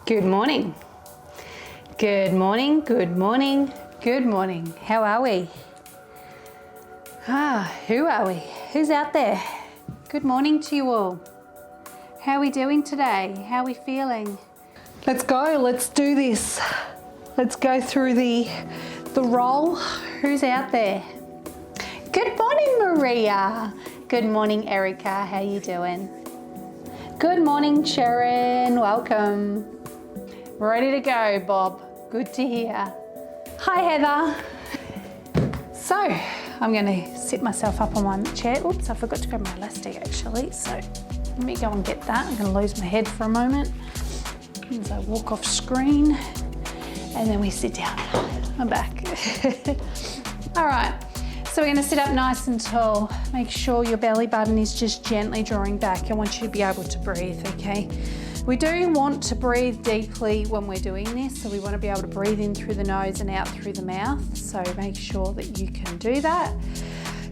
Good morning. Good morning, good morning, good morning. How are we? Who are we? Who's out there? Good morning to you all. How are we doing today? How are we feeling? Let's go, let's do this. Let's go through the roll. Who's out there? Good morning, Maria. Good morning, Erica. How you doing? Good morning, Sharon. Welcome. Ready to go, Bob. Good to hear. Hi, Heather. So, I'm going to sit myself up on my chair. Oops, I forgot to grab my elastic actually. So, let me go and get that. I'm going to lose my head for a moment as I walk off screen. And then we sit down. I'm back. All right. So we're going to sit up nice and tall. Make sure your belly button is just gently drawing back. I want you to be able to breathe, okay? We do want to breathe deeply when we're doing this, so we want to be able to breathe in through the nose and out through the mouth, so make sure that you can do that.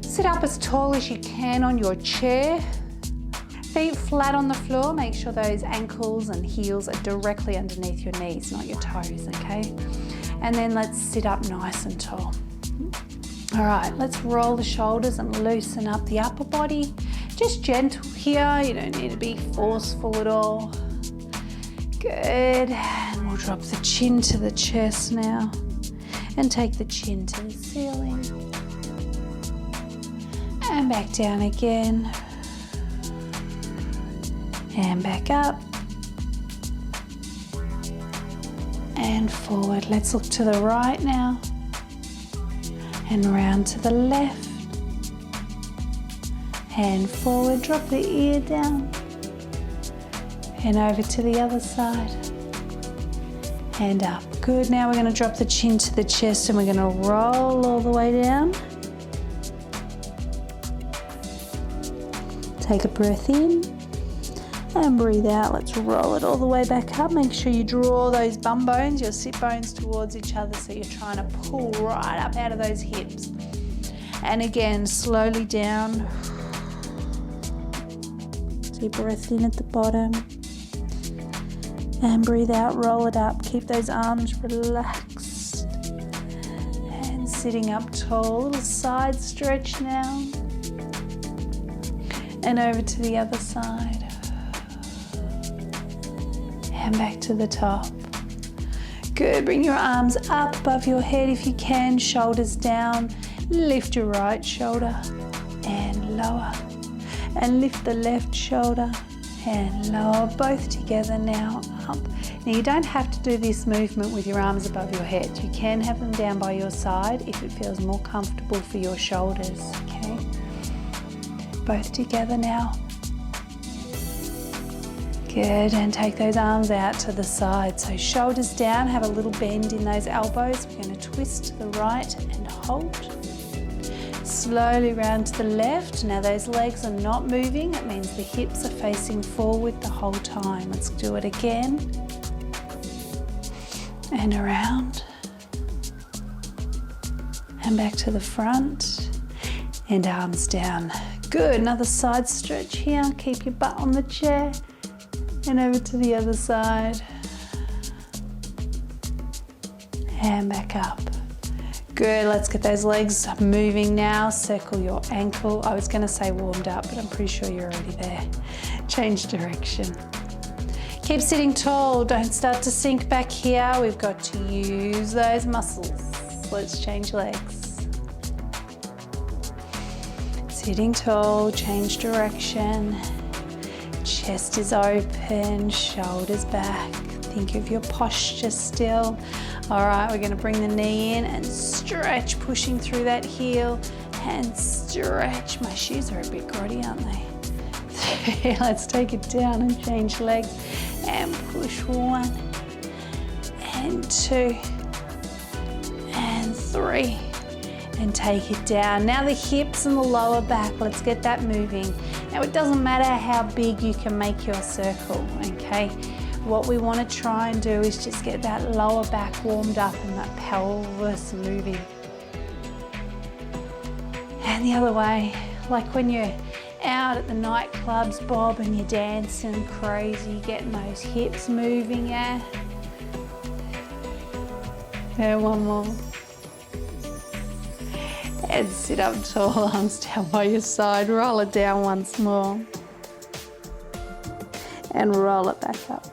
Sit up as tall as you can on your chair. Feet flat on the floor, make sure those ankles and heels are directly underneath your knees, not your toes, okay? And then let's sit up nice and tall. All right, let's roll the shoulders and loosen up the upper body. Just gentle here, you don't need to be forceful at all. Good, and we'll drop the chin to the chest now and take the chin to the ceiling. And back down again. And back up. And forward. Let's look to the right now. And round to the left. Hand forward, drop the ear down. And over to the other side. And up. Good, now we're going to drop the chin to the chest and we're going to roll all the way down. Take a breath in. And breathe out. Let's roll it all the way back up. Make sure you draw those bum bones, your sit bones towards each other, so you're trying to pull right up out of those hips. And again, slowly down. Deep breath in at the bottom. And breathe out, roll it up. Keep those arms relaxed. And sitting up tall, little side stretch now. And over to the other side. And back to the top. Good, bring your arms up above your head if you can, shoulders down. Lift your right shoulder and lower. And lift the left shoulder and lower, both together now, up. Now you don't have to do this movement with your arms above your head. You can have them down by your side if it feels more comfortable for your shoulders, okay? Both together now. Good, and take those arms out to the side. So shoulders down, have a little bend in those elbows. We're going to twist to the right and hold. Slowly round to the left. Now those legs are not moving. That means the hips are facing forward the whole time. Let's do it again. And around. And back to the front. And arms down. Good, another side stretch here. Keep your butt on the chair. And over to the other side. And back up. Good, let's get those legs moving now. Circle your ankle. I was gonna say warmed up, but I'm pretty sure you're already there. Change direction. Keep sitting tall, don't start to sink back here. We've got to use those muscles. Let's change legs. Sitting tall, change direction. Chest is open, shoulders back. Think of your posture still. All right, we're gonna bring the knee in and stretch, pushing through that heel and stretch. My shoes are a bit grotty, aren't they? Let's take it down and change legs and push 1 and 2 and 3 and take it down. Now the hips and the lower back, let's get that moving. Now it doesn't matter how big you can make your circle, okay? What we want to try and do is just get that lower back warmed up and that pelvis moving. And the other way, like when you're out at the nightclubs, Bob, and you're dancing crazy, getting those hips moving, yeah? And one more. And sit up tall, arms down by your side. Roll it down once more. And roll it back up.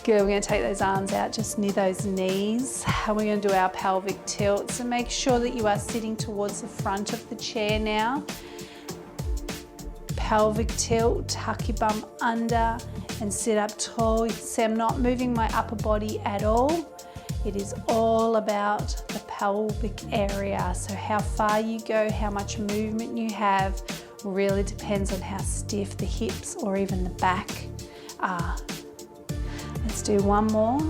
Good, we're going to take those arms out just near those knees. And we're going to do our pelvic tilt. So make sure that you are sitting towards the front of the chair now. Pelvic tilt, tuck your bum under and sit up tall. You can see I'm not moving my upper body at all. It is all about the pelvic area. So how far you go, how much movement you have, really depends on how stiff the hips or even the back are. Let's do one more.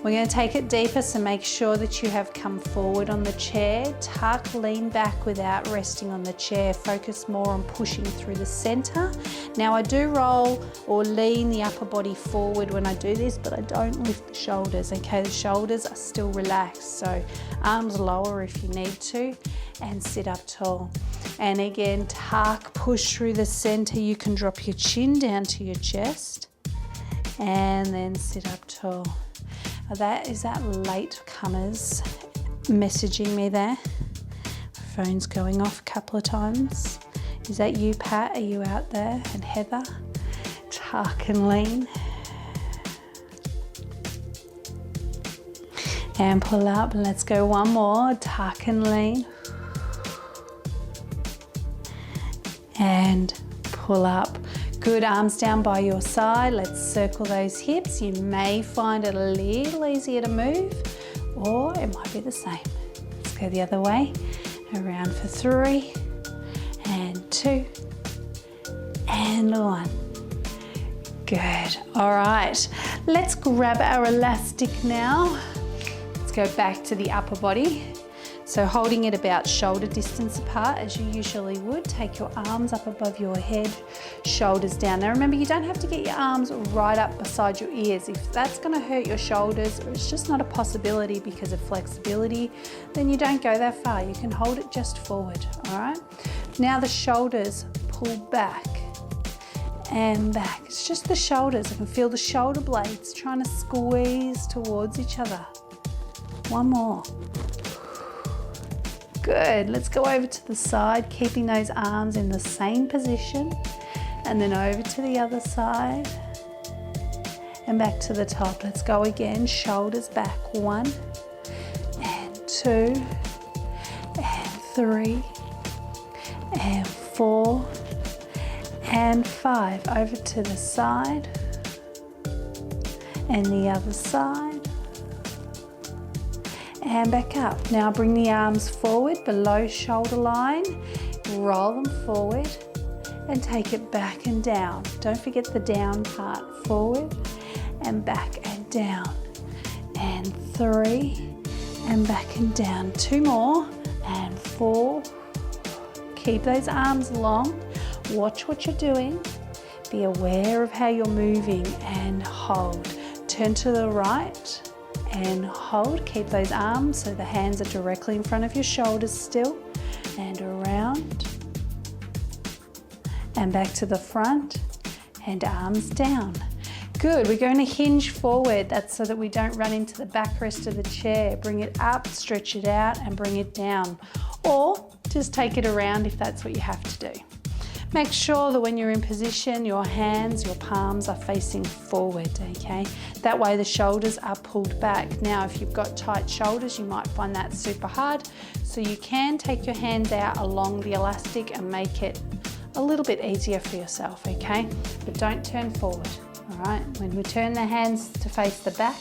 We're going to take it deeper, so make sure that you have come forward on the chair. Tuck, lean back without resting on the chair. Focus more on pushing through the center. Now I do roll or lean the upper body forward when I do this, but I don't lift the shoulders, okay? The shoulders are still relaxed, so arms lower if you need to, and sit up tall. And again, tuck, push through the center. You can drop your chin down to your chest and then sit up tall. Is that late comers messaging me there? My phone's going off a couple of times. Is that you, Pat? Are you out there? And Heather? Tuck and lean. And pull up. Let's go one more. Tuck and lean. And pull up. Good, arms down by your side. Let's circle those hips. You may find it a little easier to move, or it might be the same. Let's go the other way. Around for 3, and 2, and 1. Good, all right. Let's grab our elastic now. Let's go back to the upper body. So holding it about shoulder distance apart as you usually would. Take your arms up above your head, shoulders down. Now remember, you don't have to get your arms right up beside your ears. If that's going to hurt your shoulders, or it's just not a possibility because of flexibility, then you don't go that far. You can hold it just forward, all right? Now the shoulders pull back and back. It's just the shoulders. I can feel the shoulder blades trying to squeeze towards each other. One more. Good, let's go over to the side, keeping those arms in the same position, and then over to the other side, and back to the top. Let's go again, shoulders back, 1, and 2, and 3, and 4, and 5. Over to the side, and the other side. And back up. Now bring the arms forward below shoulder line, roll them forward and take it back and down. Don't forget the down part. Forward and back and down. And 3 and back and down. 2 more and 4. Keep those arms long. Watch what you're doing. Be aware of how you're moving and hold. Turn to the right. And hold, keep those arms so the hands are directly in front of your shoulders still, and around, and back to the front, and arms down. Good, we're going to hinge forward. That's so that we don't run into the backrest of the chair. Bring it up, stretch it out, and bring it down. Or just take it around if that's what you have to do. Make sure that when you're in position, your hands, your palms are facing forward, okay? That way the shoulders are pulled back. Now, if you've got tight shoulders, you might find that super hard. So you can take your hands out along the elastic and make it a little bit easier for yourself, okay? But don't turn forward, all right? When we turn the hands to face the back,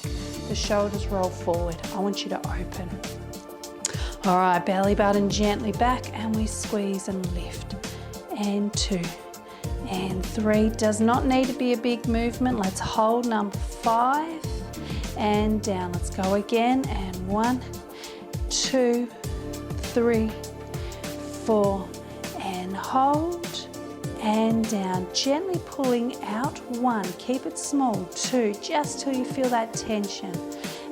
the shoulders roll forward. I want you to open. All right, belly button gently back, and we squeeze and lift. And 2 and 3. Does not need to be a big movement. Let's hold number 5 and down. Let's go again, and 1, 2, 3, 4, and hold and down, gently pulling out. 1, keep it small. 2, just till you feel that tension,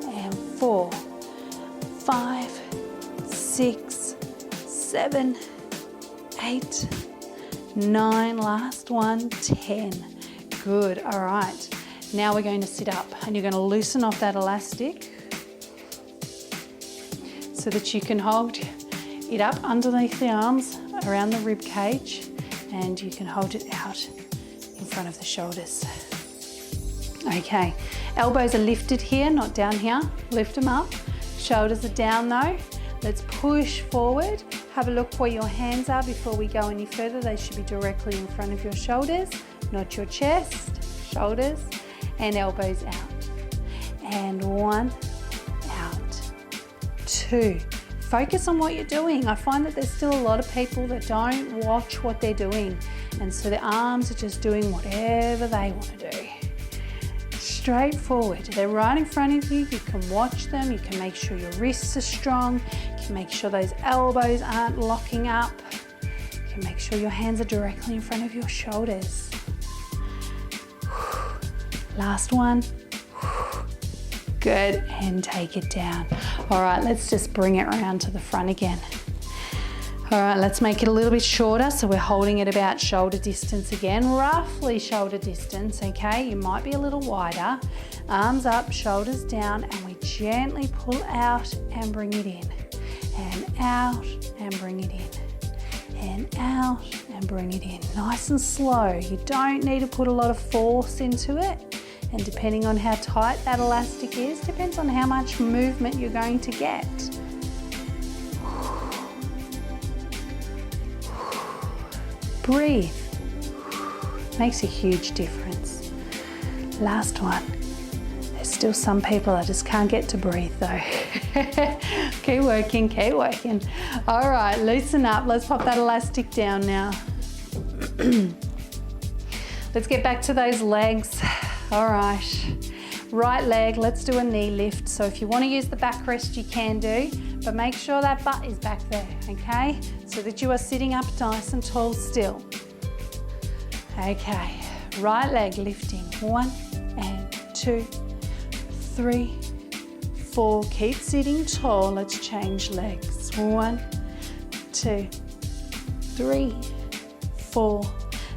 and 4, 5, 6, 7, 8, 9, last one, 10. Good, all right. Now we're going to sit up, and you're going to loosen off that elastic. so that you can hold it up underneath the arms, around the rib cage, and you can hold it out in front of the shoulders. Okay, elbows are lifted here, not down here. Lift them up. Shoulders are down though. Let's push forward. Have a look where your hands are before we go any further. They should be directly in front of your shoulders, not your chest. Shoulders and elbows out. And 1, out, 2. Focus on what you're doing. I find that there's still a lot of people that don't watch what they're doing. And so their arms are just doing whatever they want to do. Straight forward. They're right in front of you. You can watch them. You can make sure your wrists are strong. You can make sure those elbows aren't locking up. You can make sure your hands are directly in front of your shoulders. Last one. Good, and take it down. All right, let's just bring it around to the front again. All right, let's make it a little bit shorter. So we're holding it about shoulder distance again, roughly shoulder distance, okay? You might be a little wider. Arms up, shoulders down, and we gently pull out and bring it in. And out and bring it in. And out and bring it in. Nice and slow. You don't need to put a lot of force into it. And depending on how tight that elastic is, depends on how much movement you're going to get. Breathe. Makes a huge difference. Last one. There's still some people I just can't get to breathe though. Keep working, keep working. All right, loosen up. Let's pop that elastic down now. Let's get back to those legs. All right, right leg, let's do a knee lift. So if you want to use the backrest, you can do, but make sure that butt is back there, okay? So that you are sitting up nice and tall still. Okay, right leg lifting. 1 and 2, 3, 4. Keep sitting tall. Let's change legs. 1, 2, 3, 4.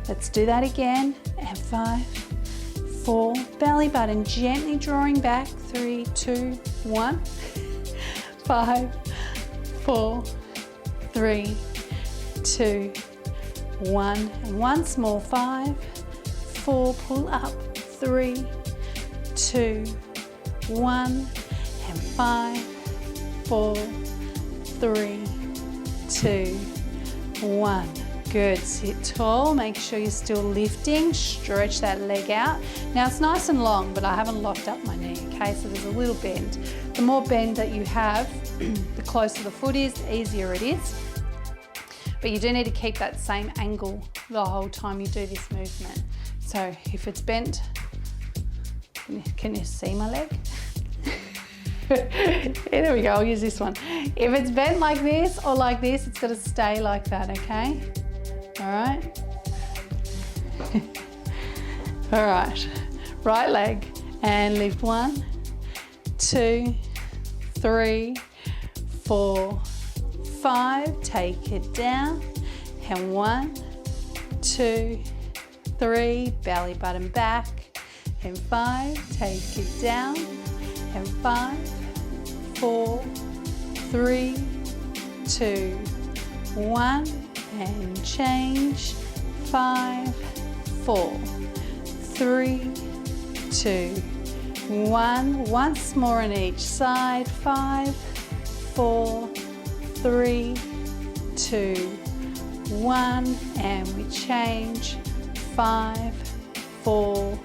Let's do that again. And 5, 4, belly button gently drawing back. 3, 2, 1. 5, 4, 3, 2, 1. And once more. 5, 4, pull up. 3, 2, 1. And 5, 4, 3, 2, 1. Good, sit tall, make sure you're still lifting, stretch that leg out. Now it's nice and long, but I haven't locked up my knee, okay? So there's a little bend. The more bend that you have, the closer the foot is, the easier it is. But you do need to keep that same angle the whole time you do this movement. So if it's bent, can you see my leg? Yeah, there we go, I'll use this one. If it's bent like this or like this, it's gotta stay like that, okay? All right. All right, right leg and lift. 1, 2, 3, 4, 5. Take it down. And 1, 2, 3. Belly button back. And 5. Take it down. And 5, 4, 3, 2, 1. And change. 5, 4, 3, 2, 1. Once more on each side. 5, 4, 3, 2, 1. And we change. 5, 4,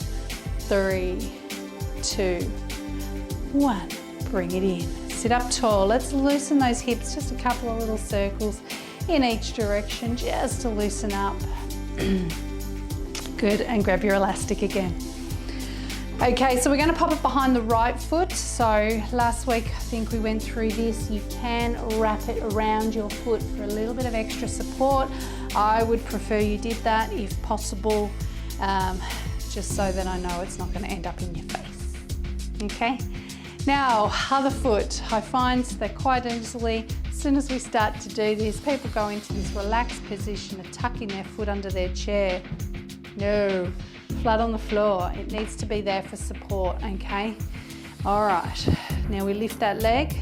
3, 2, 1. Bring it in. Sit up tall. Let's loosen those hips. Just a couple of little circles in each direction just to loosen up. Good, and grab your elastic again. Okay, so we're going to pop it behind the right foot. So last week I think we went through this. You can wrap it around your foot for a little bit of extra support. I would prefer you did that if possible, just so that I know it's not going to end up in your face. Okay, now other foot. I find that quite easily, as soon as we start to do this, people go into this relaxed position of tucking their foot under their chair. No, flat on the floor. It needs to be there for support, okay? All right, now we lift that leg,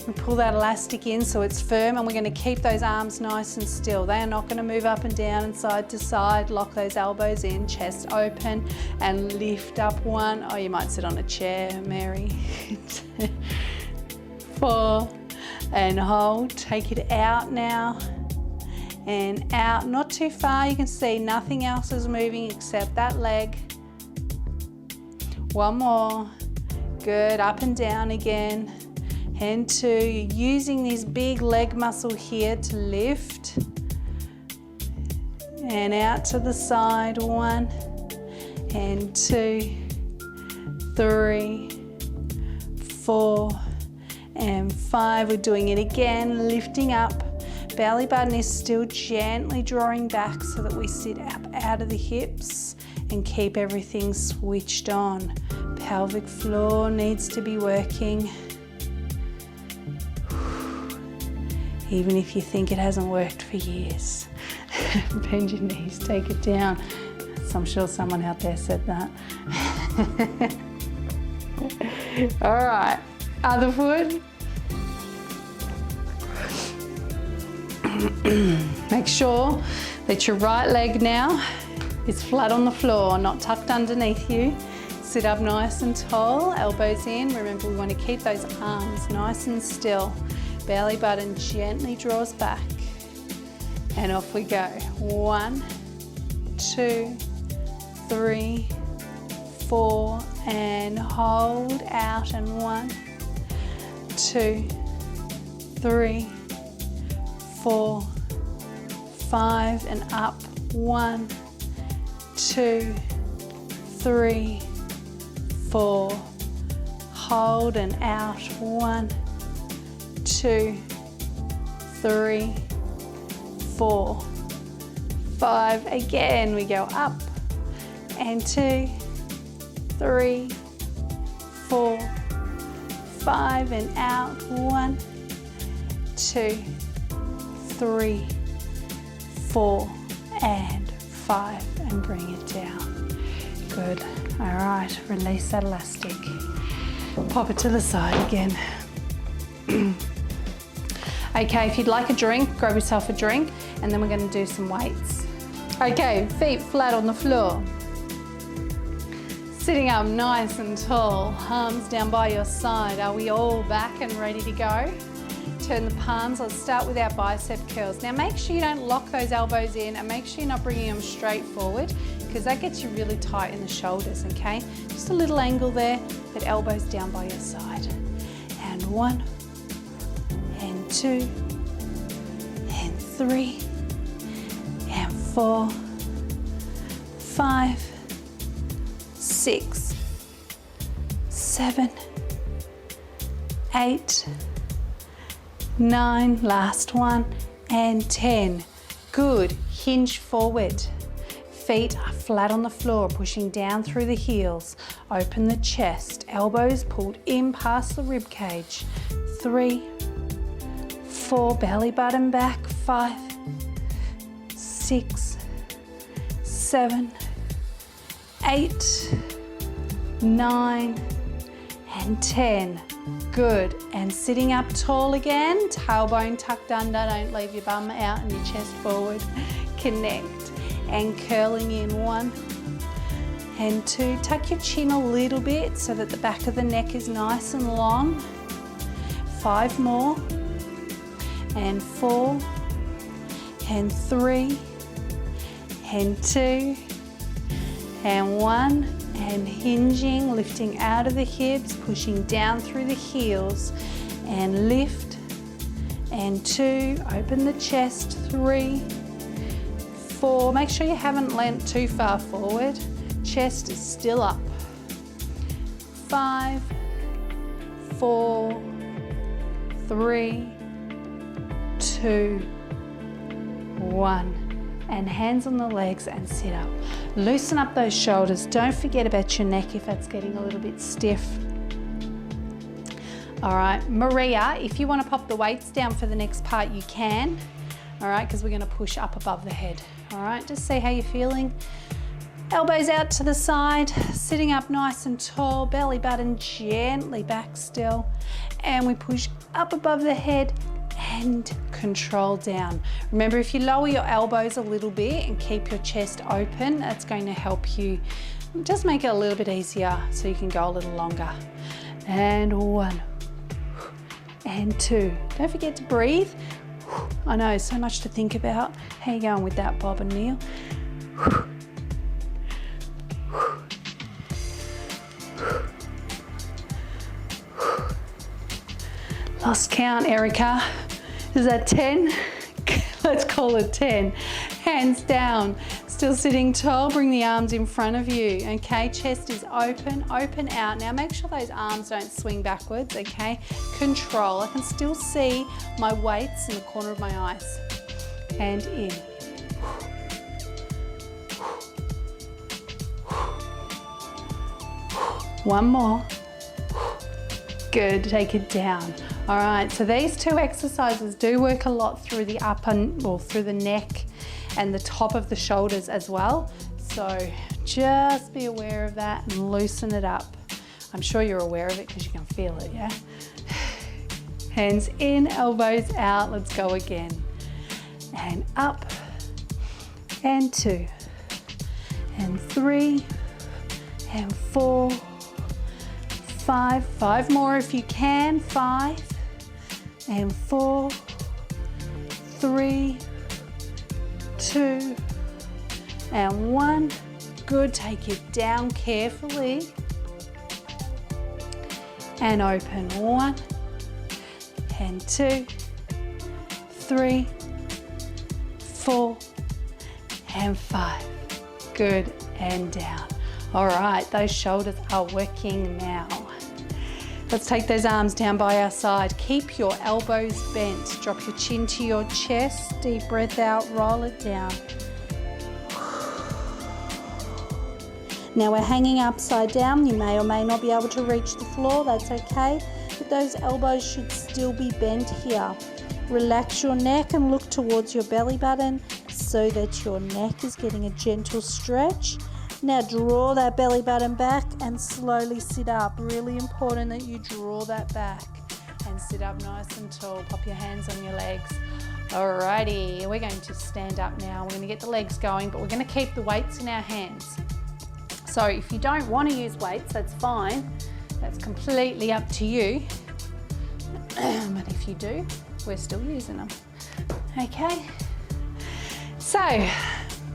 We pull that elastic in so it's firm, and we're going to keep those arms nice and still. They are not going to move up and down and side to side. Lock those elbows in, chest open, and lift up 1. Oh, you might sit on a chair, Mary. 4, and hold. Take it out now, and out, not too far. You can see nothing else is moving except that leg. 1 more. Good, up and down again. And 2, you're using this big leg muscle here to lift. And out to the side, 1, and 2, 3, 4, and 5. We're doing it again, lifting up. Belly button is still gently drawing back so that we sit up out of the hips and keep everything switched on. Pelvic floor needs to be working. Even if you think it hasn't worked for years. Bend your knees, take it down. So I'm sure someone out there said that. All right, other foot. Make sure that your right leg now is flat on the floor, not tucked underneath you. Sit up nice and tall, elbows in. Remember, we want to keep those arms nice and still. Belly button gently draws back, and off we go. 1, 2, 3, 4, and hold out, and 1, 2, 3, 4, 5, and up. 1, 2, 3, 4, hold and out. 1, 2, 3, 4, 5. Again, we go up, and 2, 3, 4, 5, and out. 1, 2, 3, 4, and 5, and bring it down. Good. All right, release that elastic. Pop it to the side again. Okay, if you'd like a drink, grab yourself a drink, and then we're going to do some weights. Okay, feet flat on the floor. Sitting up nice and tall, arms down by your side. Are we all back and ready to go? Turn the palms. Let's start with our bicep curls. Now make sure you don't lock those elbows in, and make sure you're not bringing them straight forward, because that gets you really tight in the shoulders, okay? Just a little angle there, but elbows down by your side. And 1, and 2, and 3, and 4, 5, 6, 7, 8, 9, last one, and 10. Good. Hinge forward. Feet are flat on the floor, pushing down through the heels. Open the chest, elbows pulled in past the rib cage. 3, 4, belly button back. 5, 6, 7, 8, 9, and 10. Good. And sitting up tall again, tailbone tucked under, don't leave your bum out and your chest forward. Connect. And curling in. 1 and 2. Tuck your chin a little bit so that the back of the neck is nice and long. 5 more. And 4 and 3 and 2 and 1. And hinging, lifting out of the hips, pushing down through the heels, and lift. And 2, open the chest. 3, 4, make sure you haven't leant too far forward. Chest is still up. 5, 4, 3, 2, 1. And hands on the legs and sit up. Loosen up those shoulders. Don't forget about your neck if that's getting a little bit stiff. All right, Maria, if you want to pop the weights down for the next part, you can. All right, because we're going to push up above the head. All right, just see how you're feeling. Elbows out to the side, sitting up nice and tall, belly button gently back still. And we push up above the head and control down. Remember, if you lower your elbows a little bit and keep your chest open, that's going to help you just make it a little bit easier so you can go a little longer. And 1 and 2. Don't forget to breathe. I know, so much to think about. How you going with that, Bob and Neil? Lost count, Erica. Is that 10? Let's call it 10. Hands down, still sitting tall, bring the arms in front of you, okay? Chest is open, open out. Now make sure those arms don't swing backwards, okay? Control, I can still see my weights in the corner of my eyes. And in. One more. Good, take it down. All right, so these two exercises do work a lot through the through the neck and the top of the shoulders as well. So just be aware of that and loosen it up. I'm sure you're aware of it because you can feel it, yeah? Hands in, elbows out, let's go again. And up, and 2, and 3, and 4, 5, 5 more if you can, 5, and 4, 3, 2, and 1. Good, take it down carefully. And open, 1, and 2, 3, 4, and 5. Good, and down. All right, those shoulders are working now. Let's take those arms down by our side. Keep your elbows bent. Drop your chin to your chest. Deep breath out, roll it down. Now we're hanging upside down. You may or may not be able to reach the floor, that's okay. But those elbows should still be bent here. Relax your neck and look towards your belly button so that your neck is getting a gentle stretch. Now draw that belly button back and slowly sit up. Really important that you draw that back and sit up nice and tall. Pop your hands on your legs. Alrighty, we're going to stand up now. We're going to get the legs going, but we're going to keep the weights in our hands. So if you don't want to use weights, that's fine. That's completely up to you. But if you do, we're still using them. Okay? So,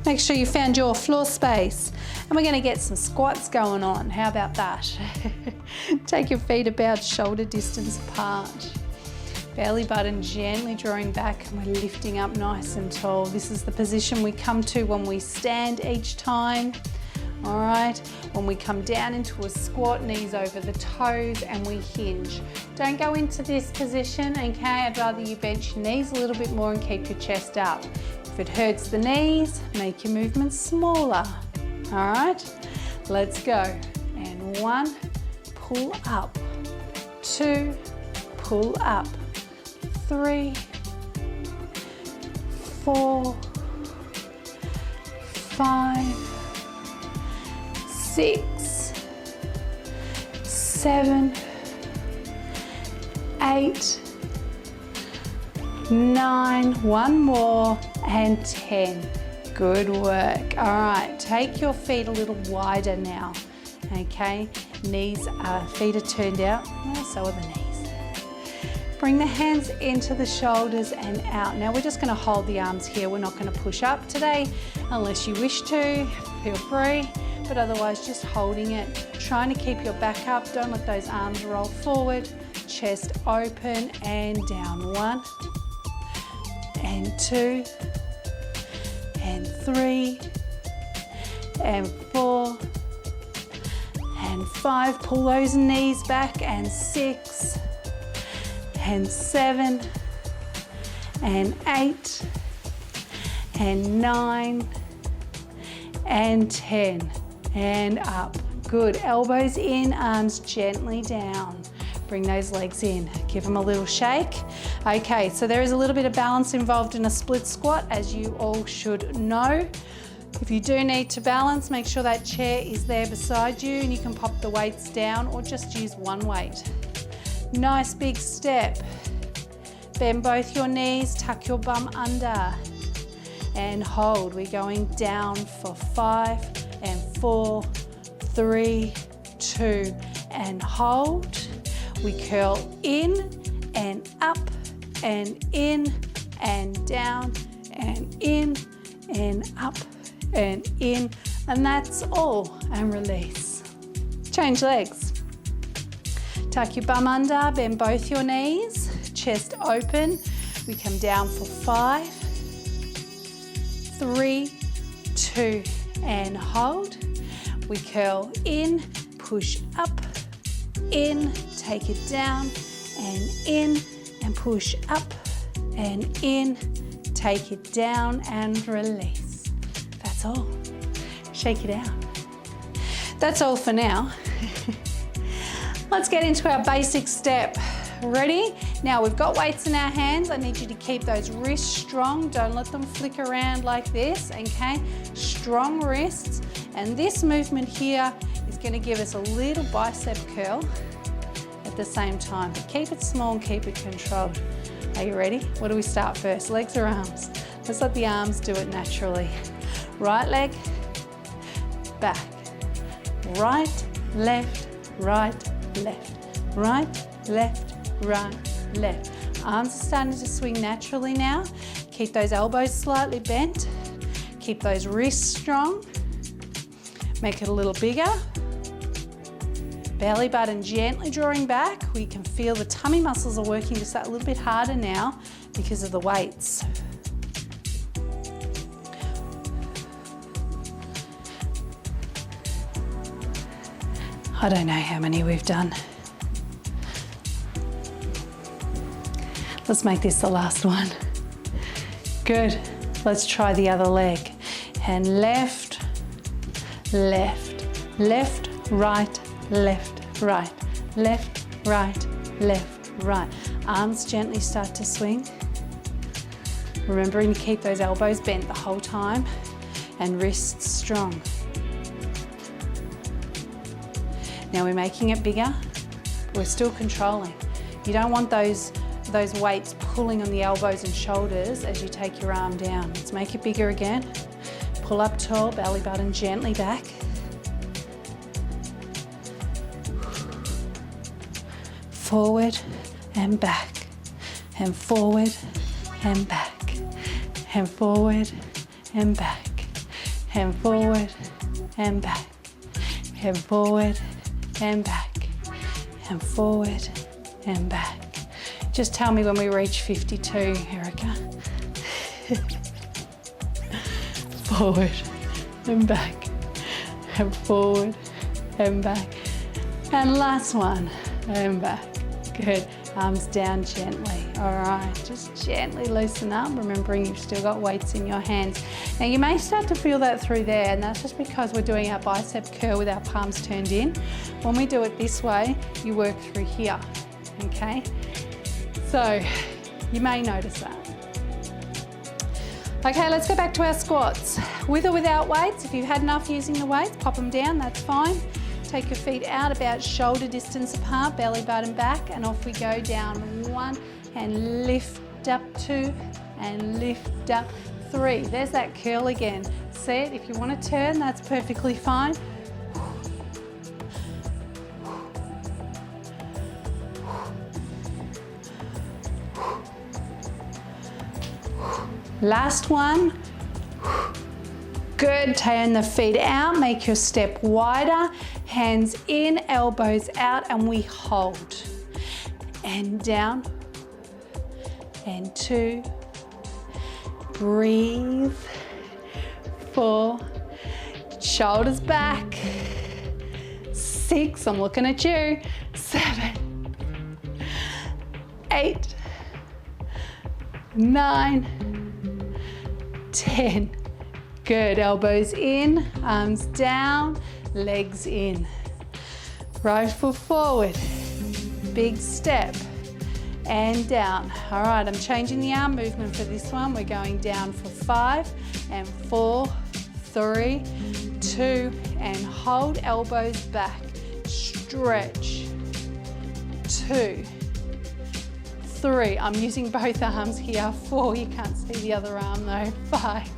make sure you found your floor space. And we're going to get some squats going on. How about that? Take your feet about shoulder distance apart. Belly button gently drawing back and we're lifting up nice and tall. This is the position we come to when we stand each time. All right, when we come down into a squat, knees over the toes and we hinge. Don't go into this position, okay? I'd rather you bench your knees a little bit more and keep your chest up. If it hurts the knees, make your movements smaller. All right, let's go. And 1, pull up. 2, pull up. 3, 4, 5, 6, 7, 8, 9, 1 more, and 10. Good work. All right, take your feet a little wider now, okay? Feet are turned out, so are the knees. Bring the hands into the shoulders and out. Now we're just gonna hold the arms here. We're not gonna push up today, unless you wish to, feel free, but otherwise just holding it. Trying to keep your back up, don't let those arms roll forward. Chest open and down. 1, and 2, and 3, and 4, and 5. Pull those knees back, and 6, and 7, and 8, and 9, and 10, and up. Good, elbows in, arms gently down. Bring those legs in, give them a little shake. Okay, so there is a little bit of balance involved in a split squat, as you all should know. If you do need to balance, make sure that chair is there beside you and you can pop the weights down or just use one weight. Nice big step. Bend both your knees, tuck your bum under and hold. We're going down for 5 and 4, 3, 2 and hold. We curl in and up and in and down and in and up and in, and that's all, and release. Change legs. Tuck your bum under, bend both your knees, chest open. We come down for 5, 3, 2 and hold. We curl in, push up, in, take it down and in, and push up and in, take it down and release. That's all. Shake it out. That's all for now. Let's get into our basic step. Ready? Now we've got weights in our hands. I need you to keep those wrists strong. Don't let them flick around like this, okay? Strong wrists. And this movement here is going to give us a little bicep curl at the same time. But keep it small and keep it controlled. Are you ready? What do we start first? Legs or arms? Let's let the arms do it naturally. Right leg, back. Right, left, right, left. Right, left, right, left. Arms are starting to swing naturally now. Keep those elbows slightly bent. Keep those wrists strong. Make it a little bigger. Belly button gently drawing back. We can feel the tummy muscles are working just that little bit harder now because of the weights. I don't know how many we've done. Let's make this the last one. Good. Let's try the other leg. And left, left, left, right, left, right, left, right, left, right. Arms gently start to swing. Remembering to keep those elbows bent the whole time and wrists strong. Now we're making it bigger, but we're still controlling. You don't want those weights pulling on the elbows and shoulders as you take your arm down. Let's make it bigger again. Pull up tall, belly button gently back. Forward and back, and forward and back, and forward and back, and forward and back, and forward and back, and forward and back. Just tell me when we reach 52, Erica. Forward and back, and forward and back. And last one, and back. Good. Arms down gently. All right, just gently loosen up, remembering you've still got weights in your hands. Now you may start to feel that through there, and that's just because we're doing our bicep curl with our palms turned in. When we do it this way, you work through here, okay? So you may notice that. Okay, let's go back to our squats. With or without weights, if you've had enough using the weights, pop them down, that's fine. Take your feet out about shoulder distance apart, belly button back, and off we go down 1, and lift up 2, and lift up 3. There's that curl again. See it? If you want to turn, that's perfectly fine. Last one. Good, turn the feet out, make your step wider, hands in, elbows out, and we hold. And down, and 2, breathe, 4, shoulders back, 6, I'm looking at you, 7, 8, 9, 10. Good, elbows in, arms down, legs in. Right foot forward, big step, and down. All right, I'm changing the arm movement for this one. We're going down for 5, and 4, 3, 2, and hold, elbows back. Stretch. 2, 3, I'm using both arms here. 4, you can't see the other arm though. 5,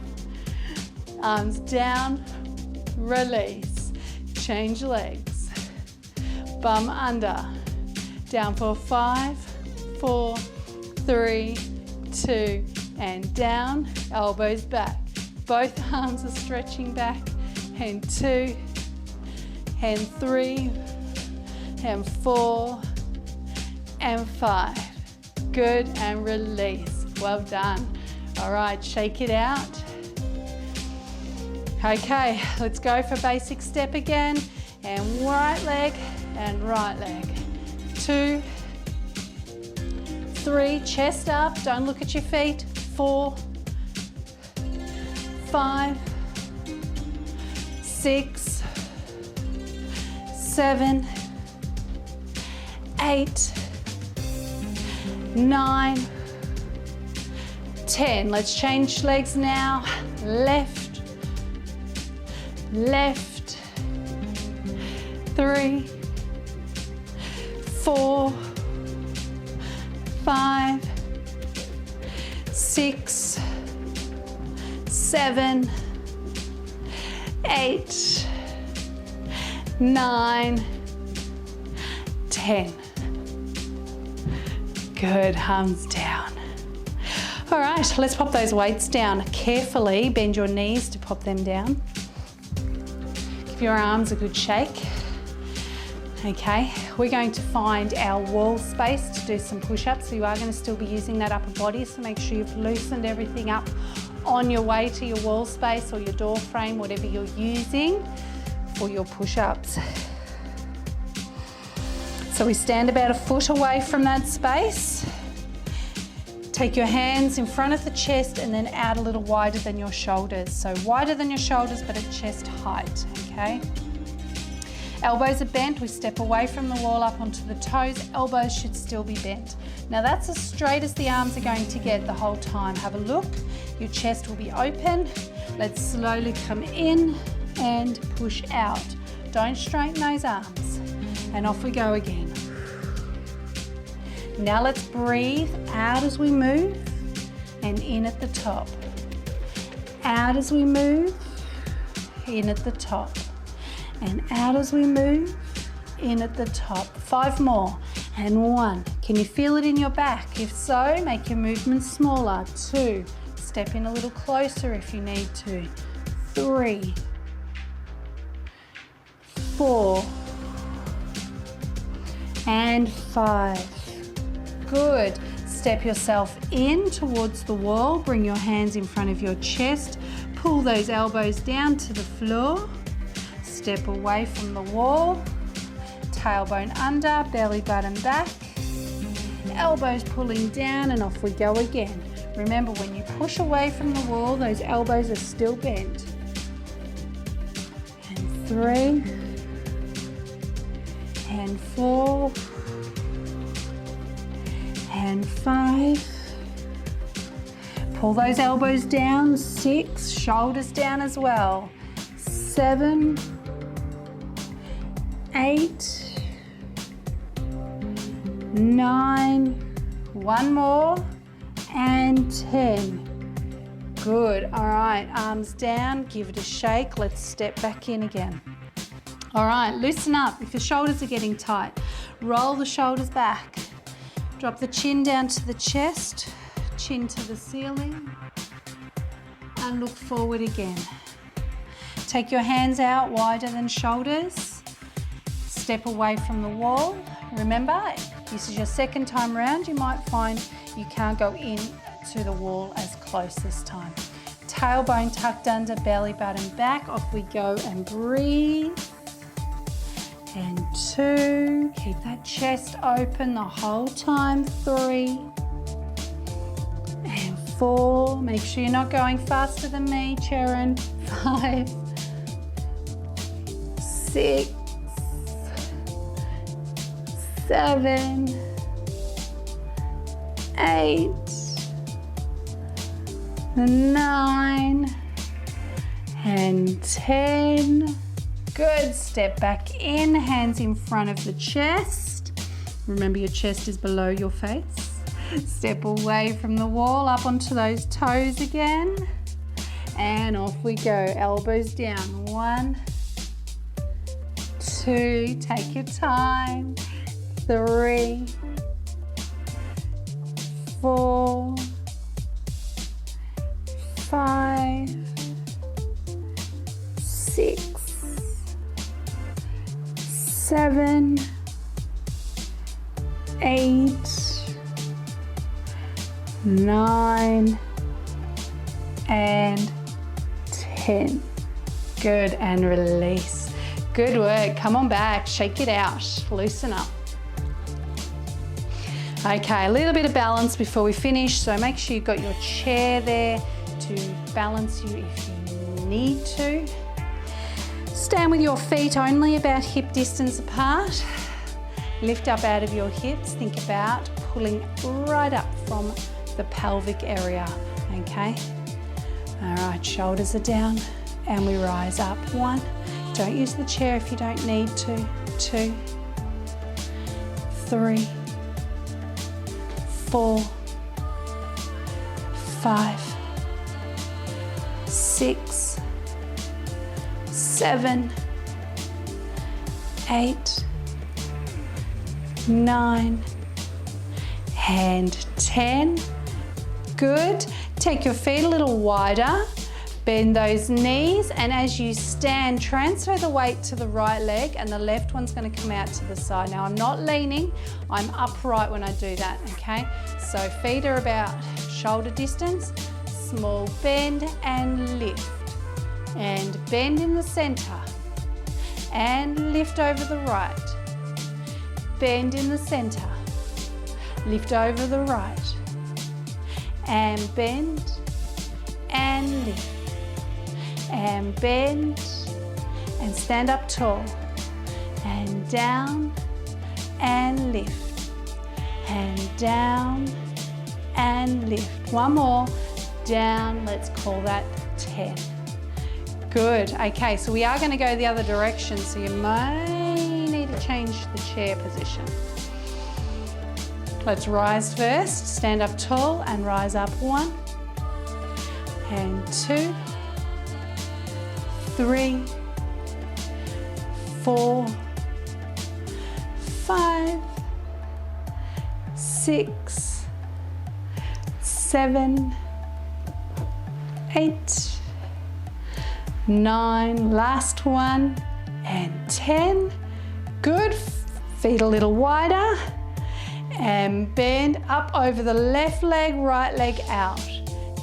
arms down, release, change legs, bum under, down for 5, 4, 3, 2, and down, elbows back. Both arms are stretching back, and 2, and 3, and 4, and 5. Good, and release. Well done. All right, shake it out. Okay, let's go for basic step again. And right leg and right leg. 2, 3, chest up, don't look at your feet. 4, 5, 6, 7, 8, 9, 10. Let's change legs now. Left, left, 3, 4, 5, 6, 7, 8, 9, 10. Good, arms down. All right, let's pop those weights down. Carefully bend your knees to pop them down. Give your arms a good shake. Okay, we're going to find our wall space to do some push-ups. So you are going to still be using that upper body, so make sure you've loosened everything up on your way to your wall space or your door frame, whatever you're using for your push-ups. So we stand about a foot away from that space. Take your hands in front of the chest and then out a little wider than your shoulders. So wider than your shoulders, but at chest height, okay? Elbows are bent, we step away from the wall up onto the toes, elbows should still be bent. Now that's as straight as the arms are going to get the whole time. Have a look, your chest will be open. Let's slowly come in and push out. Don't straighten those arms. And off we go again. Now let's breathe out as we move and in at the top. Out as we move, in at the top. And out as we move, in at the top. 5 more, and 1. Can you feel it in your back? If so, make your movements smaller. 2, step in a little closer if you need to. 3, 4, and 5. Good. Step yourself in towards the wall. Bring your hands in front of your chest. Pull those elbows down to the floor. Step away from the wall. Tailbone under, belly button back. Elbows pulling down, and off we go again. Remember, when you push away from the wall, those elbows are still bent. And 3, and 4, and 5. Pull those elbows down. 6, shoulders down as well. 7, 8, 9, 1 more, and 10. Good. All right, arms down, give it a shake. Let's step back in again. All right, loosen up. If your shoulders are getting tight, roll the shoulders back. Drop the chin down to the chest, chin to the ceiling, and look forward again. Take your hands out wider than shoulders. Step away from the wall. Remember, this is your second time around. You might find you can't go in to the wall as close this time. Tailbone tucked under, belly button back. Off we go and breathe. And 2, keep that chest open the whole time. 3, and 4. Make sure you're not going faster than me, Sharon. 5, 6, 7, 8, 9, and 10. Good, step back in, hands in front of the chest. Remember your chest is below your face. Step away from the wall, up onto those toes again. And off we go, elbows down. 1, 2, take your time. 3, 4, 5, 6, 7, 8, 9, and 10. Good, and release. Good work. Come on back, shake it out, loosen up. Okay, a little bit of balance before we finish, so make sure you've got your chair there to balance you if you need to. Stand with your feet only about hip distance apart. Lift up out of your hips. Think about pulling right up from the pelvic area, okay? All right, shoulders are down and we rise up. 1, don't use the chair if you don't need to. 2, 3, 4, 5, 6, 7, 8, 9, and 10. Good. Take your feet a little wider. Bend those knees, and as you stand, transfer the weight to the right leg and the left one's going to come out to the side. Now I'm not leaning, I'm upright when I do that, okay? So feet are about shoulder distance, small bend and lift. And bend in the center and lift over the right. Bend in the center, lift over the right. And bend and lift. And bend and stand up tall and down and lift and down and lift. One more, down, let's call that 10. Good, okay, so we are going to go the other direction, so you may need to change the chair position. Let's rise first, stand up tall and rise up. 1 and 2, 3, 4, 5, 6, 7, 8, 9, last one, and 10. Good, feet a little wider, and bend up over the left leg, right leg out,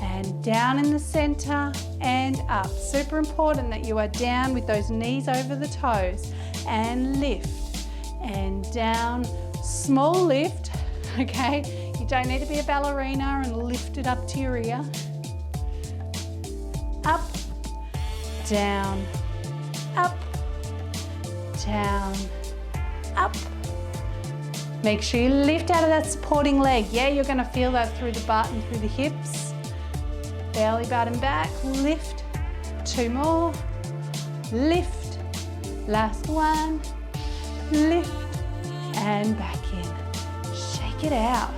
and down in the center and up. Super important that you are down with those knees over the toes, and lift, and down, small lift, okay? You don't need to be a ballerina and lift it up to your ear. Up, down, up, down, up. Make sure you lift out of that supporting leg. Yeah, you're gonna feel that through the butt and through the hips. Belly button back, lift. 2 more, lift. Last one, lift, and back in. Shake it out.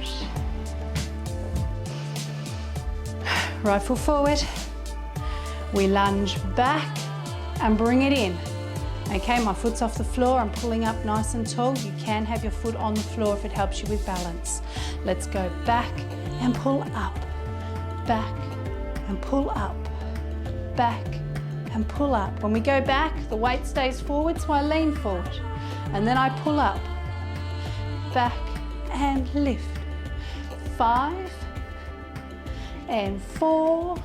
Right foot forward. We lunge back and bring it in. Okay, my foot's off the floor, I'm pulling up nice and tall. You can have your foot on the floor if it helps you with balance. Let's go back and pull up, back and pull up, back and pull up. When we go back, the weight stays forward, so I lean forward. And then I pull up, back and lift. 5 and 4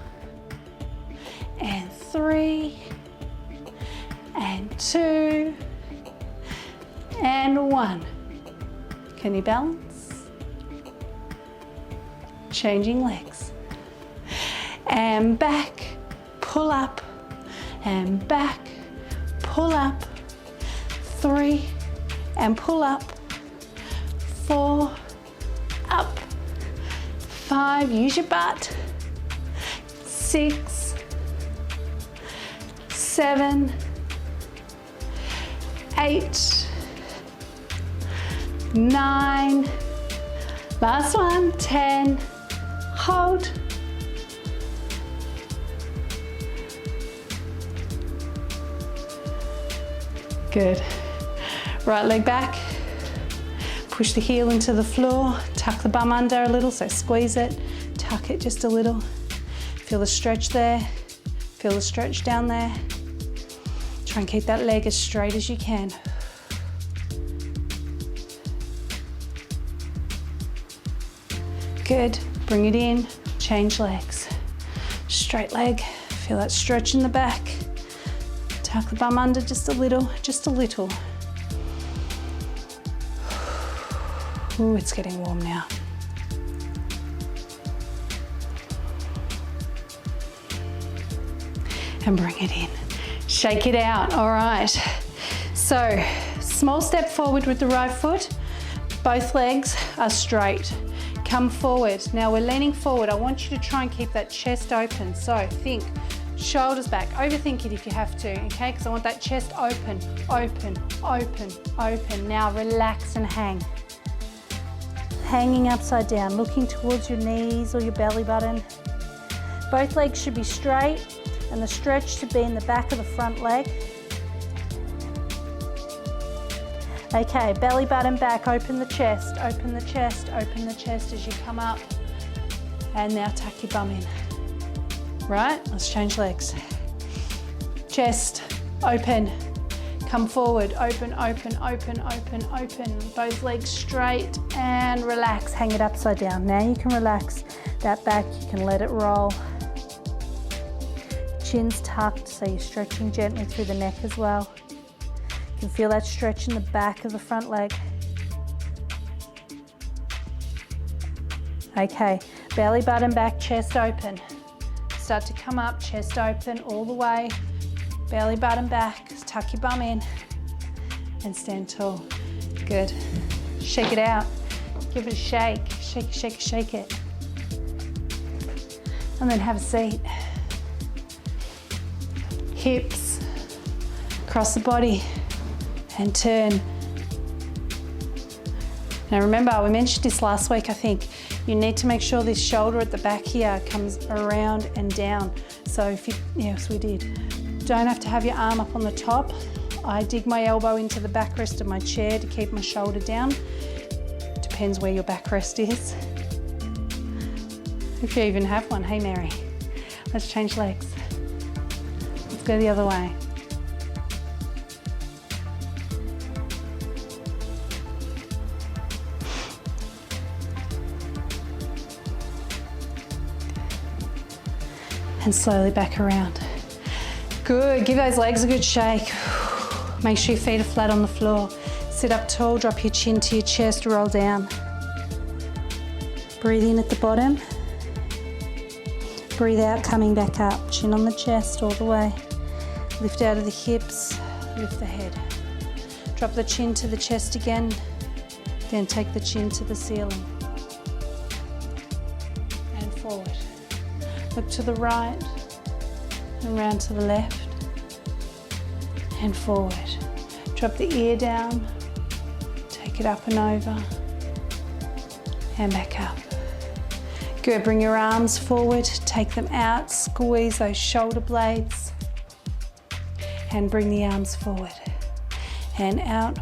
and 3 and 2 and 1. Can you balance? Changing legs. And back, pull up, and back, pull up. 3 and pull up. 4, up. 5, use your butt. 6, 7, 8, 9, last one, 10, hold. Good. Right leg back. Push the heel into the floor. Tuck the bum under a little, so squeeze it. Tuck it just a little. Feel the stretch there. Feel the stretch down there. Try and keep that leg as straight as you can. Good. Bring it in. Change legs. Straight leg. Feel that stretch in the back. Tuck the bum under just a little, just a little. Ooh, it's getting warm now. And bring it in. Shake it out, all right. So, small step forward with the right foot. Both legs are straight. Come forward. Now we're leaning forward. I want you to try and keep that chest open. So think shoulders back. Overthink it if you have to, okay? Because I want that chest open, open, open, open. Now relax and hang. Hanging upside down, looking towards your knees or your belly button. Both legs should be straight and the stretch should be in the back of the front leg. Okay, belly button back, open the chest, open the chest, open the chest as you come up. And now tuck your bum in. Right, let's change legs. Chest, open, come forward, open, open, open, open, open. Both legs straight and relax, hang it upside down. Now you can relax that back, you can let it roll. Chin's tucked, so you're stretching gently through the neck as well. You can feel that stretch in the back of the front leg. Okay, belly button back, chest open. Start to come up, chest open all the way. Belly button back, tuck your bum in and stand tall. Good. Shake it out. Give it a shake. Shake it, shake it, shake it. And then have a seat. Hips, across the body and turn. Now remember, we mentioned this last week, I think. You need to make sure this shoulder at the back here comes around and down. So if you, yes, we did. Don't have to have your arm up on the top. I dig my elbow into the backrest of my chair to keep my shoulder down. Depends where your backrest is. If you even have one. Hey Mary, let's change legs. Let's go the other way. And slowly back around. Good, give those legs a good shake. Make sure your feet are flat on the floor. Sit up tall, drop your chin to your chest, roll down. Breathe in at the bottom. Breathe out, coming back up. Chin on the chest all the way. Lift out of the hips, lift the head. Drop the chin to the chest again, then take the chin to the ceiling. And forward. Look to the right and round to the left and forward. Drop the ear down, take it up and over and back up. Good, bring your arms forward, take them out, squeeze those shoulder blades and bring the arms forward and out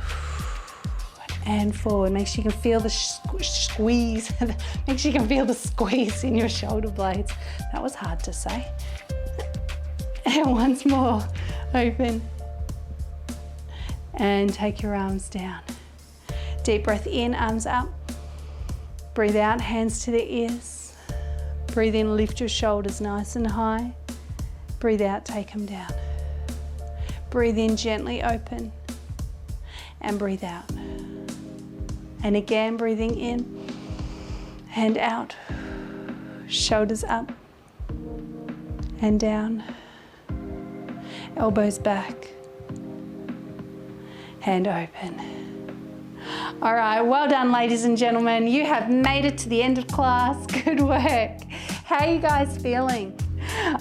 and forward. Make sure you can feel the squeeze. Make sure you can feel the squeeze in your shoulder blades. That was hard to say. And once more, open. And take your arms down. Deep breath in, arms up. Breathe out, hands to the ears. Breathe in, lift your shoulders nice and high. Breathe out, take them down. Breathe in, gently open. And breathe out. And again, breathing in and out. Shoulders up and down. Elbows back and open. All right, well done, ladies and gentlemen. You have made it to the end of class. Good work. How are you guys feeling?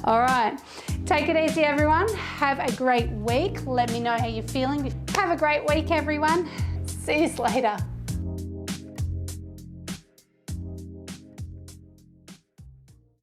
All right, Take it easy, everyone. Have a great week. Let me know how you're feeling. Have a great week, everyone. See you later.